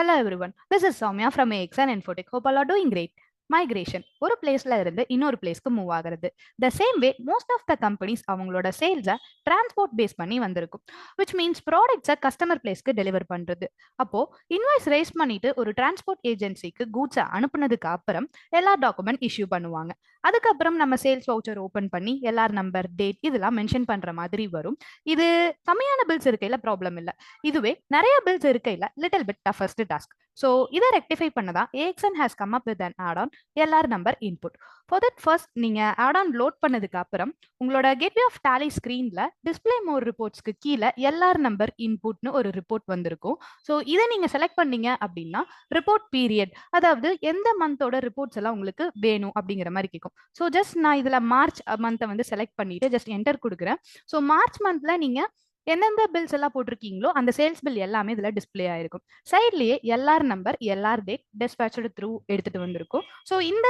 Hello everyone, this is Soumya from AXN Infotech. Hope all are doing great. Migration ஒரு பிளேஸ்ல இருந்து இன்னொரு பிளேஸ்க்கு மூவ் ஆகிறது. The same way most of the companies அவங்களோட சேல்ஸை டிரான்ஸ்போர்ட் பேஸ் பண்ணி வந்திருக்கும், விச் மீன்ஸ் ப்ராடக்ட்ஸை கஸ்டமர் பிளேஸ்க்கு டெலிவர் பண்றது. அப்போ இன்வாய்ஸ் ரைஸ் பண்ணிட்டு ஒரு டிரான்ஸ்போர்ட் ஏஜென்சிக்கு கூட்ஸை அனுப்புனதுக்கு அப்புறம் எல்லா டாக்குமெண்ட் இஷ்யூ பண்ணுவாங்க. அதுக்கப்புறம் நம்ம சேல்ஸ் வவுச்சர் ஓபன் பண்ணி எல்லார் நம்பர், டேட் இதெல்லாம் மென்ஷன் பண்ற மாதிரி வரும். இது கம்மியான பில்ஸ் இருக்கையில ப்ராப்ளம் இல்லை. இதுவே நிறைய பில்ஸ் இருக்கையில little bit toughest task. So இதை ரெக்டிஃபை பண்ணதான் AXN has come up with an add-on LR number input. For that first நீங்க add-on லோட் பண்ணதுக்கு அப்புறம் உங்களோட கேட்வே ஆஃப் டாலி ஸ்கிரீன்ல டிஸ்பிளே மோர் ரிப்போர்ட்ஸ்க்கு கீழே LR நம்பர் இன்புட்னு ஒரு ரிப்போர்ட் வந்திருக்கும். ஸோ இதை நீங்க செலக்ட் பண்ணீங்க அப்படின்னா ரிப்போர்ட் பீரியட், அதாவது எந்த மந்தோட ரிப்போர்ட்ஸ் எல்லாம் உங்களுக்கு வேணும் அப்படிங்கிற மாதிரி கேட்கும். ஸோ ஜஸ்ட் நான் இதுல மார்ச் மந்த்தை வந்து செலக்ட் பண்ணிட்டு ஜஸ்ட் என்டர் கொடுக்குறேன். ஸோ மார்ச் மந்த்ல நீங்க எந்தெந்த பில்ஸ் எல்லாம் போட்டிருக்கீங்களோ அந்த சேல்ஸ் பில் எல்லாமே இதுல டிஸ்பிளே ஆயிருக்கும். சைட்லயே LR number, LR date, dispatched through எடுத்துட்டு வந்திருக்கும். ஸோ இந்த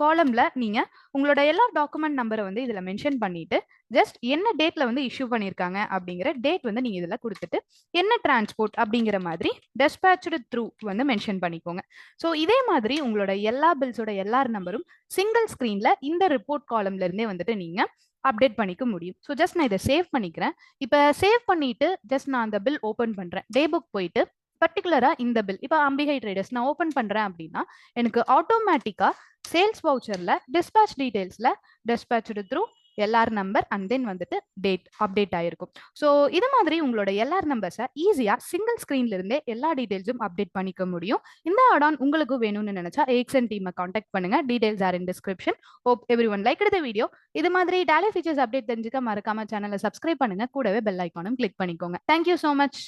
காலம்ல நீங்க உங்களோட எல்லா டாக்குமெண்ட் நம்பரை வந்து இதுல மென்ஷன் பண்ணிட்டு ஜஸ்ட் என்ன டேட்ல வந்து இஷ்யூ பண்ணிருக்காங்க அப்படிங்கிற டேட் வந்து நீங்க இதுல கொடுத்துட்டு என்ன டிரான்ஸ்போர்ட் அப்படிங்கிற மாதிரி டிஸ்பேச்சடு த்ரூ வந்து மென்ஷன் பண்ணிக்கோங்க. ஸோ இதே மாதிரி உங்களோட எல்லா பில்ஸோட LR நம்பரும் சிங்கிள் ஸ்கிரீன்ல இந்த ரிப்போர்ட் காலம்ல இருந்தே வந்துட்டு நீங்க அப்டேட் பண்ணிக்க முடியும். ஸோ ஜஸ்ட் நான் இதை சேவ் பண்ணிக்கிறேன். இப்போ சேவ் பண்ணிட்டு ஜஸ்ட் நான் அந்த பில் ஓப்பன் பண்றேன். டே புக் போயிட்டு பர்டிகுலரா இந்த பில் இப்போ அம்பிகை ட்ரேடர்ஸ் நான் ஓப்பன் பண்றேன் அப்படின்னா எனக்கு ஆட்டோமேட்டிக்கா சேல்ஸ் வவுச்சர்ல டிஸ்பேச் டீடைல்ஸ்ல dispatched through LR number and then வந்துட்டு டேட் அப்டேட் ஆயிருக்கும். ஸோ இது மாதிரி உங்களோட LR நம்பர்ஸை ஈஸியா சிங்கிள் ஸ்கிரீன்ல இருந்தே எல்லா டீடைல்ஸும் அப்டேட் பண்ணிக்க முடியும். இந்த ஆடான் உங்களுக்கு வேணும்னு நினைச்சா AXN டீமை கான்டாக்ட் பண்ணுங்க. Details R in description. Hope everyone like the video. இது மாதிரி டாலி ஃபீச்சர்ஸ் அப்டேட் தெரிஞ்சுக்க மறக்காம சேனலை சப்ஸ்கிரைப் பண்ணுங்க. கூடவே பெல் ஐக்கானும் கிளிக் பண்ணிக்கோங்க. Thank you so much.